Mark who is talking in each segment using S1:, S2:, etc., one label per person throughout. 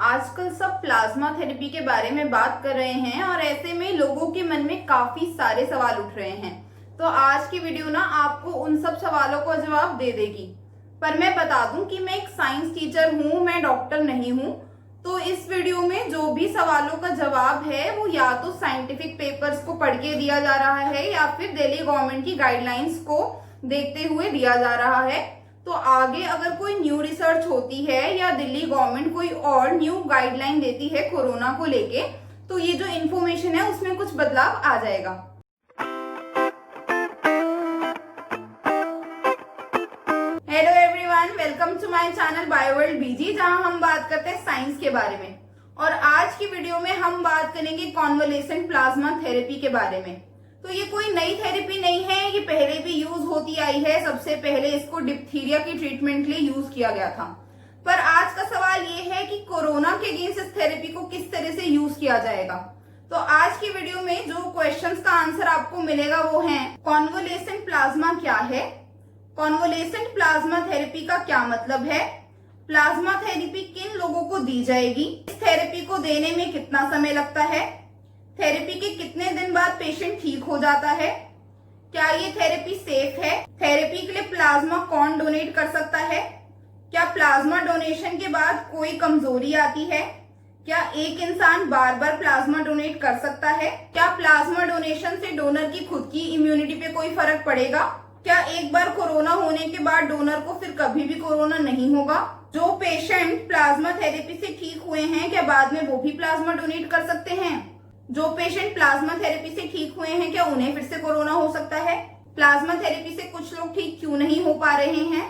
S1: आजकल सब plasma therapy के बारे में बात कर रहे हैं और ऐसे में लोगों के मन में काफी सारे सवाल उठ रहे हैं। तो आज की वीडियो ना आपको उन सब सवालों का जवाब दे देगी। पर मैं बता दूं कि मैं एक साइंस टीचर हूं, मैं डॉक्टर नहीं हूं। तो इस वीडियो में जो भी सवालों का जवाब है वो या तो साइंटिफिक पेपर्स को पढ़ के दिया जा रहा है या फिर दिल्ली गवर्नमेंट की गाइडलाइंस को देखते हुए दिया जा रहा है। तो आगे अगर कोई न्यू रिसर्च होती है या दिल्ली गवर्नमेंट कोई और न्यू गाइडलाइन देती है कोरोना को लेके, तो ये जो इन्फॉर्मेशन है उसमें कुछ बदलाव आ जाएगा। Hello everyone, welcome to my channel Bioworld BG, जहां हम बात करते हैं साइंस के बारे में। और आज की वीडियो में हम बात करेंगे कॉन्वलेसेंट प्लाज्मा थेरेपी के बारे में। तो ये कोई नई थेरेपी नहीं है, ये पहले भी यूज होती आई है। सबसे पहले इसको डिप्थीरिया की ट्रीटमेंट के लिए यूज किया गया था। पर आज का सवाल ये है कि कोरोना के अगेंस्ट इस थेरेपी को किस तरह से यूज किया जाएगा। तो आज की वीडियो में जो क्वेश्चंस का आंसर आपको मिलेगा वो है, कॉन्वलेसेंट प्लाज्मा क्या है, कॉन्वलेसेंट प्लाज्मा थेरेपी का क्या मतलब है, प्लाज्मा थेरेपी किन लोगों को दी जाएगी, इस थेरेपी को देने में कितना समय लगता है, थेरेपी के कितने दिन बाद पेशेंट ठीक हो जाता है, क्या ये थेरेपी सेफ है, थेरेपी के लिए प्लाज्मा कौन डोनेट कर सकता है, क्या प्लाज्मा डोनेशन के बाद कोई कमजोरी आती है, क्या एक इंसान बार बार प्लाज्मा डोनेट कर सकता है, क्या प्लाज्मा डोनेशन से डोनर की खुद की इम्यूनिटी पे कोई फर्क पड़ेगा, क्या एक बार कोरोना होने के बाद डोनर को फिर कभी भी कोरोना नहीं होगा, जो पेशेंट प्लाज्मा थेरेपी से ठीक हुए हैं क्या बाद में वो भी प्लाज्मा डोनेट कर सकते हैं, जो पेशेंट प्लाज्मा थेरेपी से ठीक हुए हैं क्या उन्हें फिर से कोरोना हो सकता है, प्लाज्मा थेरेपी से कुछ लोग ठीक क्यों नहीं हो पा रहे हैं,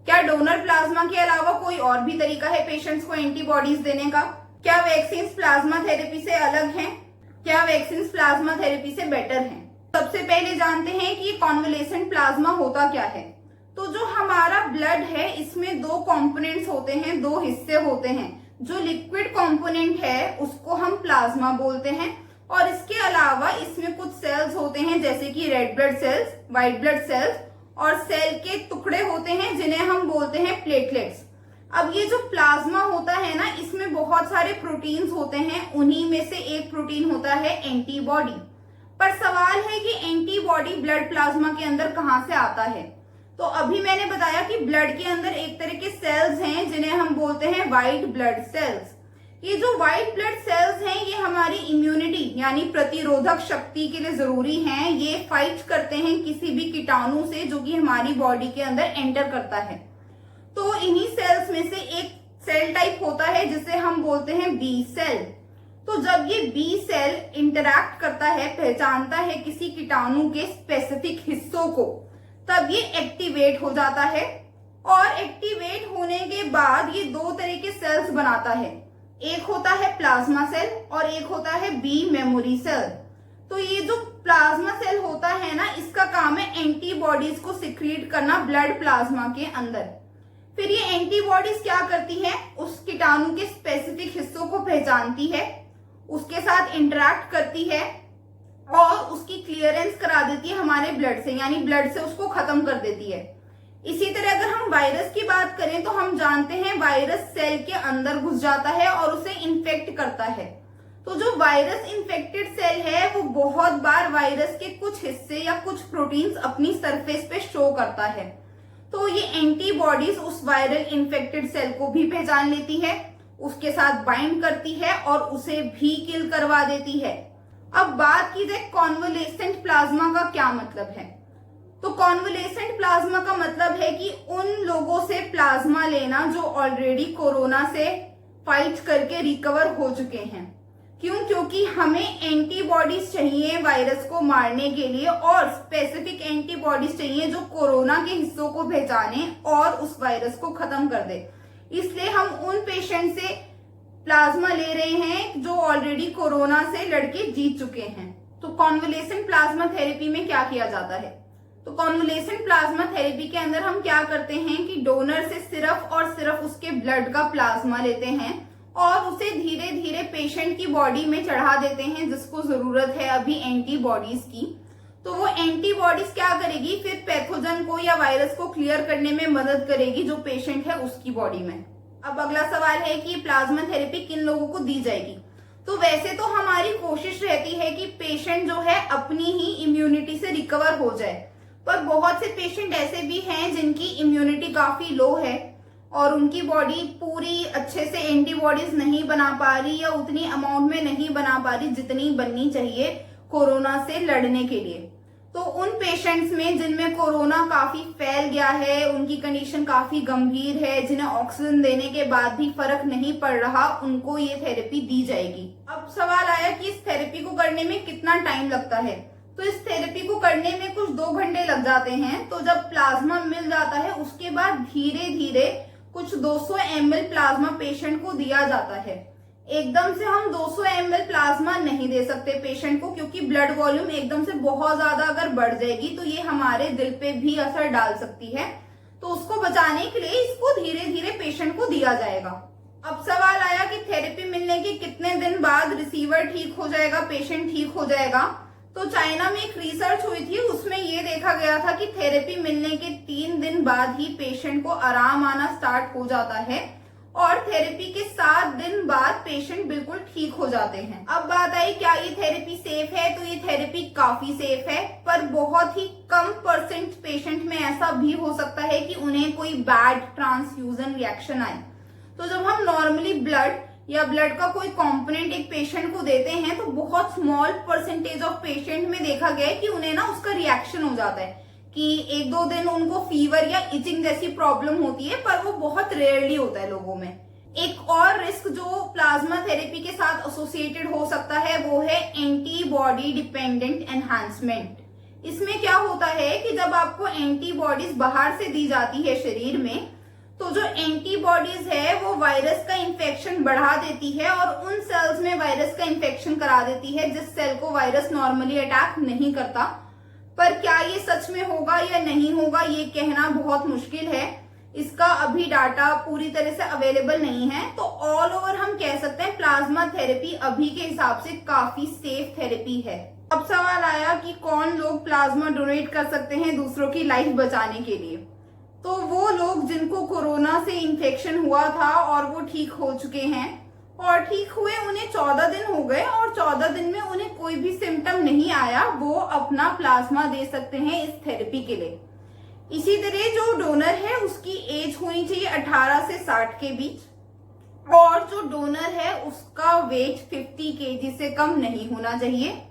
S1: क्या डोनर प्लाज्मा के अलावा कोई और भी तरीका है पेशेंट्स को एंटीबॉडीज देने का, क्या वैक्सीन प्लाज्मा थेरेपी से अलग हैं, क्या वैक्सीन प्लाज्मा थेरेपी से बेटर हैं। सबसे पहले जानते हैं कि कॉन्वलेसेंट प्लाज्मा होता क्या है। तो जो हमारा ब्लड है इसमें दो कंपोनेंट्स होते हैं, दो हिस्से होते हैं। जो लिक्विड कंपोनेंट है उसको हम प्लाज्मा बोलते हैं और इसके अलावा इसमें कुछ सेल्स होते हैं जैसे कि red blood cells, white blood cells और सेल के टुकड़े होते हैं जिन्हें हम बोलते हैं प्लेटलेट्स। अब ये जो प्लाज्मा होता है ना, इसमें बहुत सारे प्रोटीन्स होते हैं, उन्हीं में से एक प्रोटीन होता है एंटीबॉडी। पर सवाल है कि एंटीबॉडी ब्लड प्लाज्मा के अंदर कहां से आता है। तो अभी मैंने बताया कि ब्लड के अंदर एक तरह के सेल्स हैं जिन्हें हम बोलते हैं व्हाइट ब्लड सेल्स। ये जो व्हाइट ब्लड सेल्स हैं ये हमारी इम्यूनिटी यानी प्रतिरोधक शक्ति के लिए जरूरी हैं। ये फाइट करते हैं किसी भी कीटाणु से जो कि हमारी बॉडी के अंदर एंटर करता है। तो इन्हीं सेल्स में से एक सेल टाइप होता है जिसे हम बोलते हैं बी सेल। तो जब ये बी सेल इंटरैक्ट करता है, पहचानता है किसी कीटाणु के स्पेसिफिक हिस्सों को, तब ये एक्टिवेट हो जाता है और एक्टिवेट होने के बाद ये दो तरह के सेल्स बनाता है। एक होता है प्लाज्मा सेल और एक होता है बी मेमोरी सेल। तो ये जो प्लाज्मा सेल होता है ना, इसका काम है एंटीबॉडीज को सिक्रीट करना ब्लड प्लाज्मा के अंदर। फिर ये एंटीबॉडीज क्या करती है, उस कीटाणु के स्पेसिफिक हिस्सों को पहचानती है, उसके साथ इंटरैक्ट करती है और उसकी क्लियरेंस करा देती है हमारे ब्लड से, यानी ब्लड से उसको खत्म कर देती है। इसी तरह अगर हम वायरस की बात करें तो हम जानते हैं वायरस सेल के अंदर घुस जाता है और उसे इन्फेक्ट करता है। तो जो वायरस इन्फेक्टेड सेल है वो बहुत बार वायरस के कुछ हिस्से या कुछ प्रोटीन्स अपनी सरफेस पे शो करता है। तो ये एंटीबॉडीज उस वायरल इन्फेक्टेड सेल को भी पहचान लेती है, उसके साथ बाइंड करती है और उसे भी किल करवा देती है। अब बात की जाए कॉन्वलेसेंट प्लाज्मा का क्या मतलब है। तो कॉन्वलेसेंट प्लाज्मा का मतलब है कि उन लोगों से प्लाज्मा लेना जो ऑलरेडी कोरोना से फाइट करके रिकवर हो चुके हैं। क्यों? क्योंकि हमें एंटीबॉडीज चाहिए वायरस को मारने के लिए और स्पेसिफिक एंटीबॉडीज चाहिए जो कोरोना के हिस्सों को पहचाने और उस वायरस को खत्म कर दे। इसलिए हम उन पेशेंट से प्लाज्मा ले रहे हैं जो ऑलरेडी कोरोना से लड़के जीत चुके हैं। तो कॉन्वलेसेंट प्लाज्मा थेरेपी में क्या किया जाता है। तो कॉन्वलेसेंट प्लाज्मा थेरेपी के अंदर हम क्या करते हैं कि डोनर से सिर्फ और सिर्फ उसके ब्लड का प्लाज्मा लेते हैं और उसे धीरे धीरे पेशेंट की बॉडी में चढ़ा देते हैं जिसको जरूरत है अभी एंटीबॉडीज की। तो वो एंटीबॉडीज क्या करेगी, फिर पैथोजन को या वायरस को क्लियर करने में मदद करेगी जो पेशेंट है उसकी बॉडी में। अब अगला सवाल है कि प्लाज्मा थेरेपी किन लोगों को दी जाएगी। तो वैसे तो हमारी कोशिश रहती है कि पेशेंट जो है अपनी ही इम्यूनिटी से रिकवर हो जाए, पर बहुत से पेशेंट ऐसे भी हैं जिनकी इम्यूनिटी काफी लो है और उनकी बॉडी पूरी अच्छे से एंटीबॉडीज नहीं बना पा रही या उतनी अमाउंट में नहीं बना पा रही जितनी बननी चाहिए कोरोना से लड़ने के लिए। तो उन पेशेंट्स में जिनमें कोरोना काफी फैल गया है, उनकी कंडीशन काफी गंभीर है, जिन्हें ऑक्सीजन देने के बाद भी फर्क नहीं पड़ रहा, उनको ये थेरेपी दी जाएगी। अब सवाल आया कि इस थेरेपी को करने में कितना टाइम लगता है। तो इस थेरेपी को करने में कुछ 2 घंटे लग जाते हैं। तो जब प्लाज्मा मिल जाता है उसके बाद धीरे धीरे कुछ 200 ml प्लाज्मा पेशेंट को दिया जाता है। एकदम से हम 200 ml प्लाज्मा नहीं दे सकते पेशेंट को, क्योंकि ब्लड वॉल्यूम एकदम से बहुत ज्यादा अगर बढ़ जाएगी तो ये हमारे दिल पे भी असर डाल सकती है। तो उसको बचाने के लिए इसको धीरे धीरे पेशेंट को दिया जाएगा। अब सवाल आया कि थेरेपी मिलने के कितने दिन बाद रिसीवर ठीक हो जाएगा, पेशेंट ठीक हो जाएगा। तो चाइना में एक रिसर्च हुई थी, उसमें ये देखा गया था कि थेरेपी मिलने के 3 दिन बाद ही पेशेंट को आराम आना स्टार्ट हो जाता है और थेरेपी के 7 दिन बाद पेशेंट बिल्कुल ठीक हो जाते हैं। अब बात आई क्या ये थेरेपी सेफ है। तो ये थेरेपी काफी सेफ है, पर बहुत ही कम परसेंट पेशेंट में ऐसा भी हो सकता है कि उन्हें कोई बैड ट्रांसफ्यूजन रिएक्शन आए। तो जब हम नॉर्मली ब्लड या ब्लड का कोई कंपोनेंट एक पेशेंट को देते हैं तो बहुत स्मॉल परसेंटेज ऑफ पेशेंट में देखा गया है कि उन्हें ना उसका रिएक्शन हो जाता है कि 1-2 दिन उनको फीवर या इचिंग जैसी प्रॉब्लम होती है, पर वो बहुत रेयरली होता है लोगों में। एक और रिस्क जो प्लाज्मा थेरेपी के साथ एसोसिएटेड हो सकता है वो है एंटीबॉडी डिपेंडेंट एनहांसमेंट। इसमें क्या होता है कि जब आपको एंटीबॉडीज बाहर से दी जाती है शरीर में, तो जो एंटीबॉडीज है वो वायरस का इन्फेक्शन बढ़ा देती है और उन सेल्स में वायरस का इन्फेक्शन करा देती है जिस सेल को वायरस नॉर्मली अटैक नहीं करता। पर क्या ये सच में होगा या नहीं होगा ये कहना बहुत मुश्किल है। इसका अभी डाटा पूरी तरह से अवेलेबल नहीं है। तो ऑल ओवर हम कह सकते हैं प्लाज्मा थेरेपी अभी के हिसाब से काफी सेफ थेरेपी है। अब सवाल आया कि कौन लोग प्लाज्मा डोनेट कर सकते हैं दूसरों की लाइफ बचाने के लिए। तो वो लोग जिनको कोरोना से इन्फेक्शन हुआ था और वो ठीक हो चुके हैं और ठीक हुए उन्हें 14 दिन हो गए और 14 दिन में उन्हें कोई भी सिम्टम नहीं आया, वो अपना प्लाज्मा दे सकते हैं इस थेरेपी के लिए। इसी तरह जो डोनर है उसकी एज होनी चाहिए 18 से 60 के बीच और जो डोनर है उसका वेट 50 kg से कम नहीं होना चाहिए।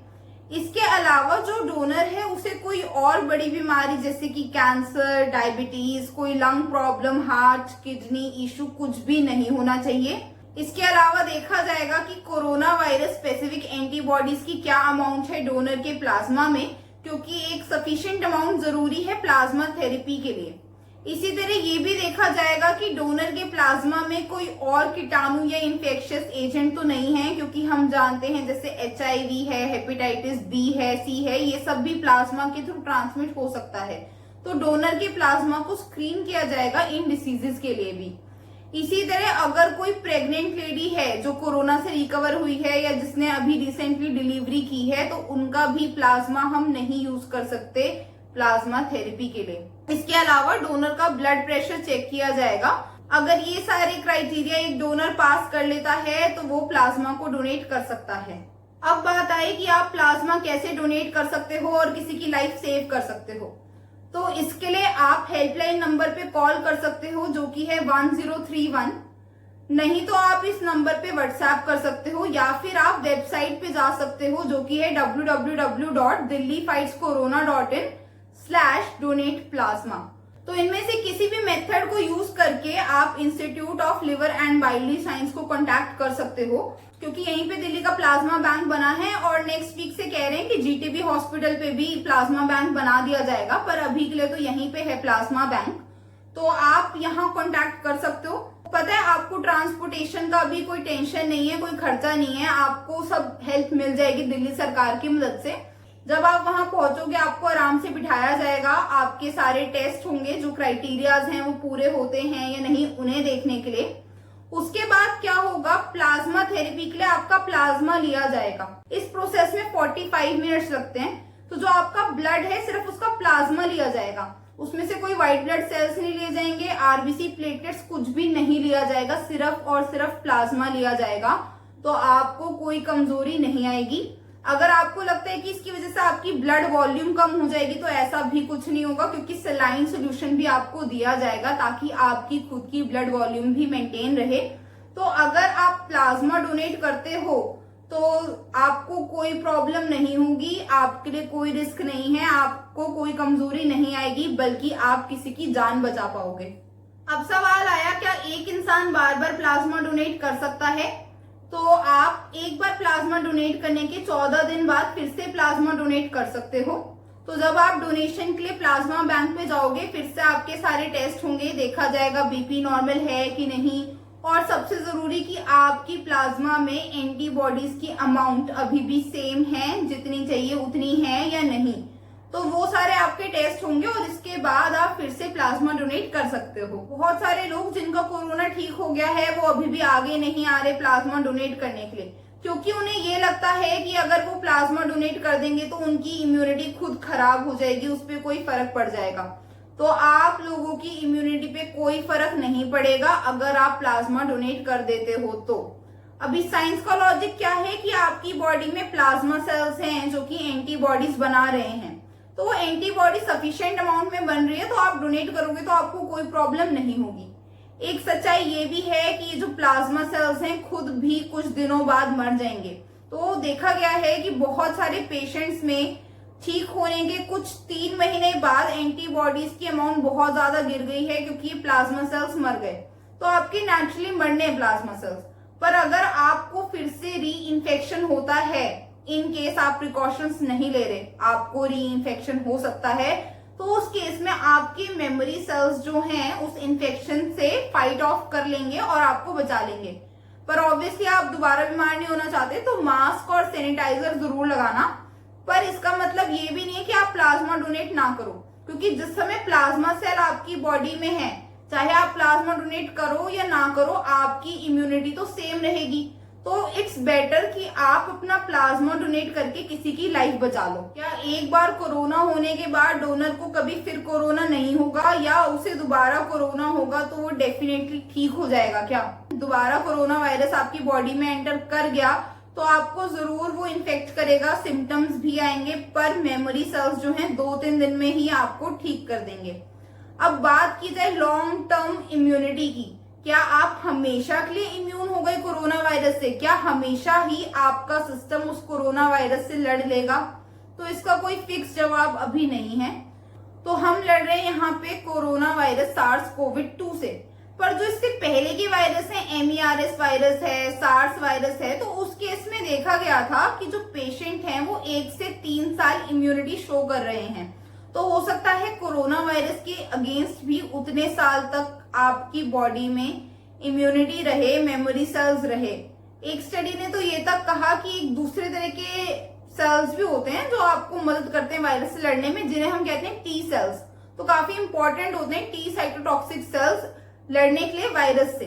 S1: इसके अलावा जो डोनर है उसे कोई और बड़ी बीमारी जैसे कि कैंसर, डायबिटीज, कोई lung problem, heart, kidney issue कुछ भी नहीं होना चाहिए। इसके अलावा देखा जाएगा कि कोरोना वायरस स्पेसिफिक एंटीबॉडीज की क्या अमाउंट है डोनर के प्लाज्मा में, क्योंकि एक सफिशिएंट अमाउंट जरूरी है प्लाज्मा थेरेपी के लिए। इसी तरह ये भी देखा जाएगा कि डोनर के प्लाज्मा में कोई और कीटाणु या इन्फेक्शियस एजेंट तो नहीं है, क्योंकि हम जानते हैं जैसे HIV है, हेपेटाइटिस B है, C है, ये सब भी प्लाज्मा के थ्रू ट्रांसमिट हो सकता है। तो डोनर के प्लाज्मा को स्क्रीन किया जाएगा इन डिसीजेस के लिए भी। इसी तरह अगर कोई प्रेग्नेंट लेडी है जो कोरोना से रिकवर हुई है या जिसने अभी रिसेंटली डिलीवरी की है तो उनका भी प्लाज्मा हम नहीं यूज कर सकते प्लाज्मा थेरेपी के लिए। इसके अलावा डोनर का ब्लड प्रेशर चेक किया जाएगा। अगर ये सारे क्राइटेरिया एक डोनर पास कर लेता है तो वो प्लाज्मा को डोनेट कर सकता है। अब बात आई कि आप प्लाज्मा कैसे डोनेट कर सकते हो और किसी की लाइफ सेव कर सकते हो। तो इसके लिए आप हेल्पलाइन नंबर पे कॉल कर सकते हो जो कि है 1031। नहीं तो आप इस नंबर पे व्हाट्सएप कर सकते हो या फिर आप वेबसाइट पे जा सकते हो जो कि है www.delhifightscorona.in/donate-plasma। तो इनमें से किसी भी मेथड को यूज करके आप institute of liver and biliary science को कांटेक्ट कर सकते हो, क्योंकि यहीं पे दिल्ली का प्लाज्मा बैंक बना है और नेक्स्ट वीक से कह रहे हैं कि GTB हॉस्पिटल पे भी प्लाज्मा बैंक बना दिया जाएगा, पर अभी के लिए तो यहीं पे है प्लाज्मा बैंक। तो आप यहाँ कांटेक्ट कर सकते हो। पता है आपको ट्रांसपोर्टेशन का भी कोई टेंशन नहीं है, कोई खर्चा नहीं है, आपको सब हेल्प मिल जाएगी दिल्ली सरकार की मदद से। जब आप वहां पहुंचोगे आपको आराम से बिठाया जाएगा, आपके सारे टेस्ट होंगे, जो क्राइटेरियाज हैं वो पूरे होते हैं या नहीं उन्हें देखने के लिए। उसके बाद क्या होगा, प्लाज्मा थेरेपी के लिए आपका प्लाज्मा लिया जाएगा। इस प्रोसेस में 45 मिनट्स लगते हैं। तो जो आपका ब्लड है सिर्फ उसका प्लाज्मा लिया जाएगा उसमें से कोई व्हाइट ब्लड सेल्स नहीं लिए जाएंगे, आरबीसी प्लेटलेट्स कुछ भी नहीं लिया जाएगा, सिर्फ और सिर्फ प्लाज्मा लिया जाएगा। तो आपको कोई कमजोरी नहीं आएगी। अगर आपको लगता है कि इसकी वजह से आपकी ब्लड वॉल्यूम कम हो जाएगी, तो ऐसा भी कुछ नहीं होगा, क्योंकि सलाइन सोल्यूशन भी आपको दिया जाएगा ताकि आपकी खुद की ब्लड वॉल्यूम भी मेंटेन रहे। तो अगर आप प्लाज्मा डोनेट करते हो तो आपको कोई प्रॉब्लम नहीं होगी, आपके लिए कोई रिस्क नहीं है, आपको कोई कमजोरी नहीं आएगी, बल्कि आप किसी की जान बचा पाओगे। अब सवाल आया, क्या एक इंसान बार बार प्लाज्मा डोनेट कर सकता है? तो आप एक बार प्लाज्मा डोनेट करने के 14 दिन बाद फिर से प्लाज्मा डोनेट कर सकते हो। तो जब आप डोनेशन के लिए प्लाज्मा बैंक में जाओगे, फिर से आपके सारे टेस्ट होंगे, देखा जाएगा बीपी नॉर्मल है कि नहीं, और सबसे जरूरी कि आपकी प्लाज्मा में एंटीबॉडीज की अमाउंट अभी भी सेम है, जितनी चाहिए उतनी है या नहीं। तो वो सारे आपके टेस्ट होंगे और इसके बाद आप फिर से प्लाज्मा डोनेट कर सकते हो। बहुत सारे लोग जिनका कोरोना ठीक हो गया है वो अभी भी आगे नहीं आ रहे प्लाज्मा डोनेट करने के लिए, क्योंकि उन्हें ये लगता है कि अगर वो प्लाज्मा डोनेट कर देंगे तो उनकी इम्यूनिटी खुद खराब हो जाएगी, उस पर कोई फर्क पड़ जाएगा। तो आप लोगों की इम्यूनिटी पे कोई फर्क नहीं पड़ेगा अगर आप प्लाज्मा डोनेट कर देते हो। तो अभी साइंस का लॉजिक क्या है कि आपकी बॉडी में प्लाज्मा सेल्स हैं जो कि एंटीबॉडीज बना रहे हैं, तो वो एंटीबॉडी सफिशिएंट अमाउंट में बन रही है, तो आप डोनेट करोगे तो आपको कोई प्रॉब्लम नहीं होगी। एक सच्चाई ये भी है कि ये जो प्लाज्मा सेल्स हैं खुद भी कुछ दिनों बाद मर जाएंगे। तो देखा गया है कि बहुत सारे पेशेंट्स में ठीक होने के कुछ 3 महीने बाद एंटीबॉडीज की अमाउंट बहुत ज्यादा गिर गई है, क्योंकि प्लाज्मा सेल्स मर गए। तो आपके नेचुरली मरने प्लाज्मा सेल्स, पर अगर आपको फिर से री इन्फेक्शन होता है, इन केस आप प्रिकॉशंस नहीं ले रहे, आपको री इन्फेक्शन हो सकता है, तो उस केस में आपके मेमोरी सेल्स जो हैं उस इन्फेक्शन से फाइट ऑफ कर लेंगे और आपको बचा लेंगे। पर ऑब्वियसली आप दोबारा बीमार नहीं होना चाहते, तो मास्क और सैनिटाइजर जरूर लगाना। पर इसका मतलब ये भी नहीं है कि आप प्लाज्मा डोनेट ना करो, क्योंकि जिस समय प्लाज्मा सेल आपकी बॉडी में है, चाहे आप प्लाज्मा डोनेट करो या ना करो, आपकी इम्यूनिटी तो सेम रहेगी। तो इट्स बेटर कि आप अपना प्लाज्मा डोनेट करके किसी की लाइफ बचा लो। क्या एक बार कोरोना होने के बाद डोनर को कभी फिर कोरोना नहीं होगा, या उसे दोबारा कोरोना होगा तो वो डेफिनेटली ठीक हो जाएगा? क्या दोबारा कोरोना वायरस आपकी बॉडी में एंटर कर गया तो आपको जरूर वो इन्फेक्ट करेगा, सिम्टम्स भी आएंगे, पर मेमोरी सेल्स जो हैं 2-3 दिन में ही आपको ठीक कर देंगे। अब बात की जाए लॉन्ग टर्म इम्यूनिटी की, क्या आप हमेशा के लिए इम्यून हो गए कोरोना वायरस से? क्या हमेशा ही आपका सिस्टम उस कोरोना वायरस से लड़ लेगा? तो इसका कोई फिक्स जवाब अभी नहीं है। तो हम लड़ रहे हैं यहाँ पे कोरोना वायरस सार्स कोविड-2 से, पर जो इससे पहले के वायरस है, MERS वायरस है, सार्स वायरस है, तो उस केस में देखा गया था कि जो पेशेंट हैं वो 1 से 3 साल इम्यूनिटी शो कर रहे हैं। तो हो सकता है कोरोना वायरस के अगेंस्ट भी उतने साल तक आपकी बॉडी में इम्यूनिटी रहे, मेमोरी सेल्स रहे। एक स्टडी ने तो ये तक कहा कि एक दूसरे तरह के सेल्स भी होते हैं जो आपको मदद करते हैं वायरस से लड़ने में, जिन्हें हम कहते हैं टी सेल्स। तो काफी इंपॉर्टेंट होते हैं टी साइटोटॉक्सिक सेल्स लड़ने के लिए वायरस से।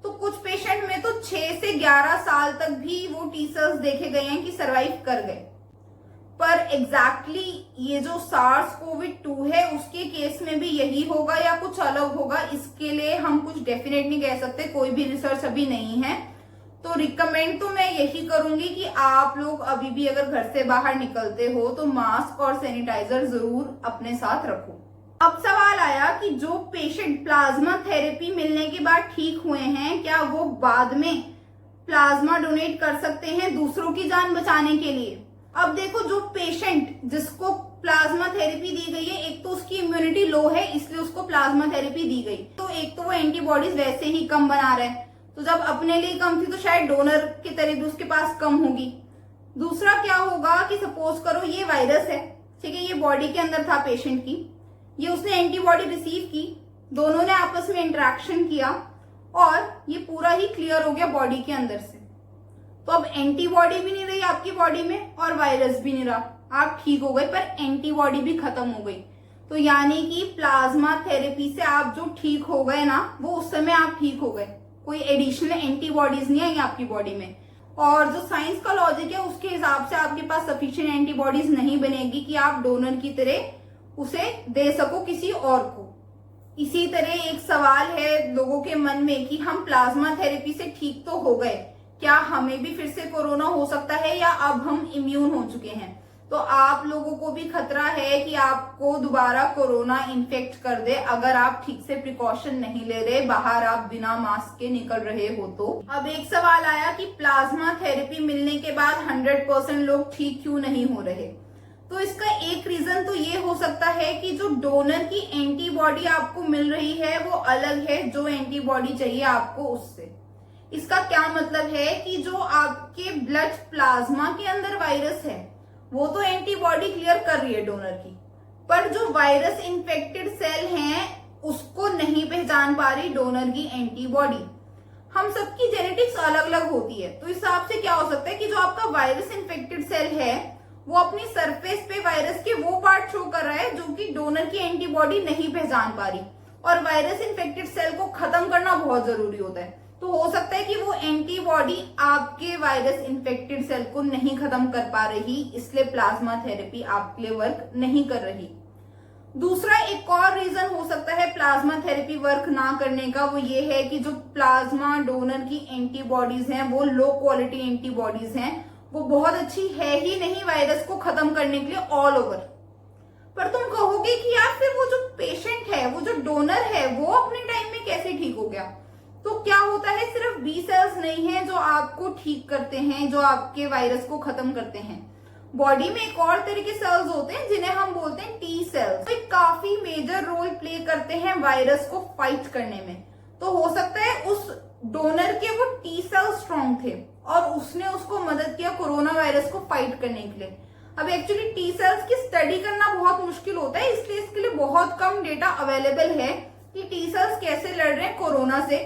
S1: तो कुछ पेशेंट में तो 6 से 11 साल तक भी वो टी सेल्स देखे गए हैं कि सरवाइव कर गए। पर एग्जैक्टली ये जो सार्स कोविड-2 है उसके केस में भी यही होगा या कुछ अलग होगा, इसके लिए हम कुछ डेफिनेट नहीं कह सकते, कोई भी रिसर्च अभी नहीं है। तो रिकमेंड तो मैं यही करूंगी कि आप लोग अभी भी अगर घर से बाहर निकलते हो तो मास्क और सैनिटाइजर जरूर अपने साथ रखो। अब सवाल आया कि जो पेशेंट प्लाज्मा थेरेपी मिलने के बाद ठीक हुए हैं, क्या वो बाद में प्लाज्मा डोनेट कर सकते हैं दूसरों की जान बचाने के लिए? अब देखो, जो पेशेंट जिसको प्लाज्मा थेरेपी दी गई है, एक तो उसकी इम्यूनिटी लो है इसलिए उसको प्लाज्मा थेरेपी दी गई, तो एक तो वो एंटीबॉडीज वैसे ही कम बना रहा है, तो जब अपने लिए कम थी तो शायद डोनर की तरह भी उसके पास कम होगी। दूसरा क्या होगा कि सपोज करो ये वायरस है, ठीक है, ये बॉडी के अंदर था पेशेंट की, ये उसने एंटीबॉडी रिसीव की, दोनों ने आपस में इंटरेक्शन किया और ये पूरा ही क्लियर हो गया बॉडी के अंदर से। तो अब एंटीबॉडी भी नहीं रही आपकी बॉडी में और वायरस भी नहीं रहा, आप ठीक हो गए, पर एंटीबॉडी भी खत्म हो गई। तो यानी कि प्लाज्मा थेरेपी से आप जो ठीक हो गए ना, वो उस समय आप ठीक हो गए, कोई एडिशनल एंटीबॉडीज नहीं आई आपकी बॉडी में। और जो साइंस का लॉजिक है उसके हिसाब से आपके पास सफिशिएंट एंटीबॉडीज नहीं बनेगी कि आप डोनर की तरह उसे दे सको किसी और को। इसी तरह एक सवाल है लोगों के मन में कि हम प्लाज्मा थेरेपी से ठीक तो हो गए, क्या हमें भी फिर से कोरोना हो सकता है या अब हम इम्यून हो चुके हैं? तो आप लोगों को भी खतरा है कि आपको दोबारा कोरोना इन्फेक्ट कर दे अगर आप ठीक से प्रिकॉशन नहीं ले रहे, बाहर आप बिना मास्क के निकल रहे हो। तो अब एक सवाल आया कि प्लाज्मा थेरेपी मिलने के बाद 100% लोग ठीक क्यों नहीं हो रहे? तो इसका एक रीजन तो ये हो सकता है कि जो डोनर की एंटीबॉडी आपको मिल रही है वो अलग है जो एंटीबॉडी चाहिए आपको उससे। इसका क्या मतलब है कि जो आपके ब्लड प्लाज्मा के अंदर वायरस है वो तो एंटीबॉडी क्लियर कर रही है डोनर की, पर जो वायरस इन्फेक्टेड सेल हैं उसको नहीं पहचान पा रही डोनर की एंटीबॉडी। हम सबकी जेनेटिक्स अलग अलग होती है, तो इस हिसाब से क्या हो सकता है कि जो आपका वायरस इन्फेक्टेड सेल है वो अपनी सरफेस पे वायरस के वो पार्ट शो कर रहा है जो कि डोनर की एंटीबॉडी नहीं पहचान पा रही, और वायरस इन्फेक्टेड सेल को खत्म करना बहुत जरूरी होता है। तो हो सकता है कि वो एंटीबॉडी आपके वायरस इन्फेक्टेड सेल को नहीं खत्म कर पा रही, इसलिए प्लाज्मा थेरेपी आपके लिए वर्क नहीं कर रही। दूसरा एक और रीजन हो सकता है प्लाज्मा थेरेपी वर्क ना करने का, वो ये है कि जो प्लाज्मा डोनर की एंटीबॉडीज हैं वो लो क्वालिटी एंटीबॉडीज हैं, वो बहुत अच्छी है ही नहीं वायरस को खत्म करने के लिए ऑल ओवर। पर तुम कहोगे कि यार फिर वो जो पेशेंट है, वो जो डोनर है, वो अपने टाइम में कैसे ठीक हो गया? तो क्या होता है, सिर्फ बी सेल्स नहीं है जो आपको ठीक करते हैं, जो आपके वायरस को खत्म करते हैं। बॉडी में एक और तरह के सेल्स होते हैं जिन्हें हम बोलते हैं टी सेल्स। तो काफी मेजर रोल प्ले करते हैं वायरस को फाइट करने में। तो हो सकता है उस डोनर के वो टी सेल्स स्ट्रॉन्ग थे और उसने उसको मदद किया कोरोना वायरस को फाइट करने के लिए। अब एक्चुअली टी सेल्स की स्टडी करना बहुत मुश्किल होता है, इसलिए इसके लिए बहुत कम डेटा अवेलेबल है कि टी सेल्स कैसे लड़ रहे हैं कोरोना से।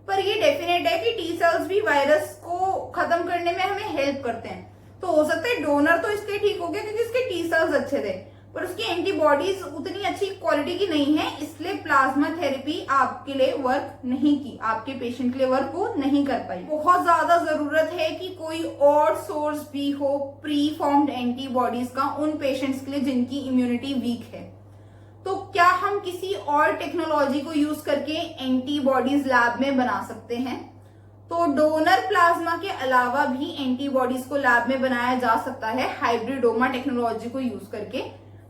S1: पर ये डेफिनेट है कि टी सेल्स भी वायरस को खत्म करने में हमें हेल्प करते हैं। तो हो सकता है डोनर तो इसलिए ठीक हो गया क्योंकि उसके टी सेल्स अच्छे थे, पर उसकी एंटीबॉडीज उतनी अच्छी क्वालिटी की नहीं है, इसलिए प्लाज्मा थेरेपी आपके लिए वर्क नहीं की, आपके पेशेंट के लिए वर्क वो नहीं कर पाई। बहुत ज्यादा जरूरत है कि कोई और सोर्स भी हो प्री फॉर्म्ड एंटीबॉडीज का उन पेशेंट्स के लिए जिनकी इम्यूनिटी वीक है। तो क्या हम किसी और टेक्नोलॉजी को यूज करके एंटीबॉडीज लैब में बना सकते हैं? तो डोनर प्लाज्मा के अलावा भी एंटीबॉडीज को लैब में बनाया जा सकता है हाइब्रिडोमा टेक्नोलॉजी को यूज करके,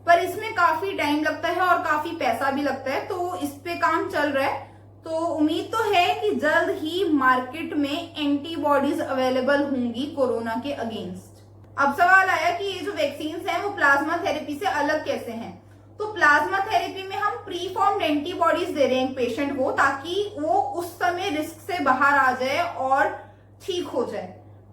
S1: पर इसमें काफी टाइम लगता है और काफी पैसा भी लगता है। तो इस पे काम चल रहा है, तो उम्मीद तो है कि जल्द ही मार्केट में एंटीबॉडीज अवेलेबल होंगी कोरोना के अगेंस्ट। अब सवाल आया कि ये जो वैक्सीन हैं वो प्लाज्मा थेरेपी से अलग कैसे हैं? तो प्लाज्मा थेरेपी में हम प्री फॉर्म्ड एंटीबॉडीज दे रहे हैं पेशेंट को ताकि वो उस समय रिस्क से बाहर आ जाए और ठीक हो जाए।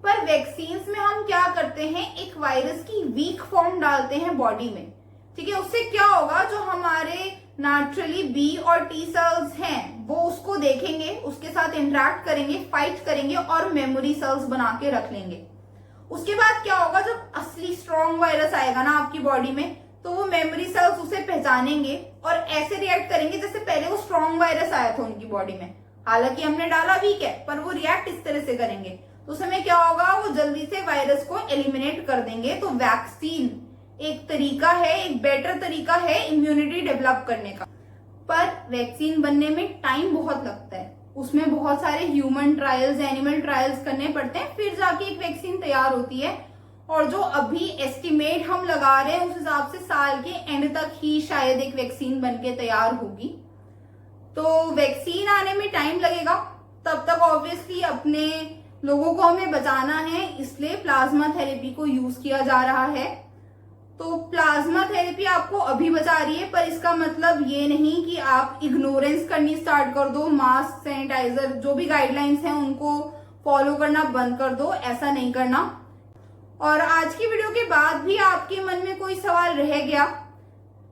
S1: पर वैक्सीन्स में हम क्या करते हैं, एक वायरस की वीक फॉर्म डालते हैं बॉडी में, ठीक है। उससे क्या होगा, जो हमारे नेचुरली बी और टी सेल्स हैं वो उसको देखेंगे, उसके साथ इंटरेक्ट करेंगे, फाइट करेंगे और मेमोरी सेल्स बना के रख लेंगे। उसके बाद क्या होगा, जब असली स्ट्रॉन्ग वायरस आएगा ना आपकी बॉडी में, तो वो मेमोरी सेल्स उसे पहचानेंगे और ऐसे रिएक्ट करेंगे जैसे पहले वो स्ट्रॉन्ग वायरस आया था उनकी बॉडी में। हालांकि हमने डाला वीक है, पर वो रिएक्ट इस तरह से करेंगे, तो उस समय क्या होगा, वो जल्दी से वायरस को एलिमिनेट कर देंगे। तो वैक्सीन एक तरीका है, एक बेटर तरीका है इम्यूनिटी डेवलप करने का। पर वैक्सीन बनने में टाइम बहुत लगता है, उसमें बहुत सारे ह्यूमन ट्रायल्स, एनिमल ट्रायल्स करने पड़ते हैं, फिर जाके एक वैक्सीन तैयार होती है। और जो अभी एस्टिमेट हम लगा रहे हैं उस हिसाब से साल के एंड तक ही शायद एक वैक्सीन बनके तैयार होगी। तो वैक्सीन आने में टाइम लगेगा, तब तक ऑब्वियसली अपने लोगों को हमें बचाना है, इसलिए प्लाज्मा थेरेपी को यूज किया जा रहा है। तो प्लाज्मा थेरेपी आपको अभी बचा रही है, पर इसका मतलब ये नहीं कि आप इग्नोरेंस करनी स्टार्ट कर दो, मास्क, सैनिटाइजर, जो भी गाइडलाइंस हैं उनको फॉलो करना बंद कर दो, ऐसा नहीं करना। और आज की वीडियो के बाद भी आपके मन में कोई सवाल रह गया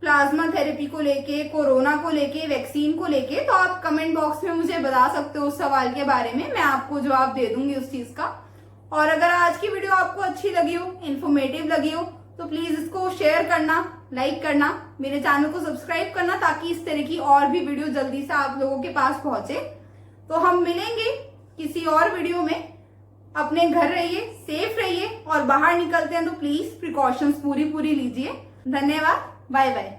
S1: प्लाज्मा थेरेपी को लेके, कोरोना को लेके, वैक्सीन को लेके, तो आप कमेंट बॉक्स में मुझे बता सकते हो उस सवाल के बारे में, मैं आपको जवाब दे दूंगी उस चीज का। और अगर आज की वीडियो आपको अच्छी लगी हो, इन्फॉर्मेटिव लगी हो, तो प्लीज इसको शेयर करना, लाइक करना, मेरे चैनल को सब्सक्राइब करना, ताकि इस तरह की और भी वीडियो जल्दी से आप लोगों के पास पहुंचे। तो हम मिलेंगे किसी और वीडियो में। अपने घर रहिए, सेफ रहिए, और बाहर निकलते हैं तो प्लीज प्रिकॉशंस पूरी लीजिए। धन्यवाद, बाय बाय।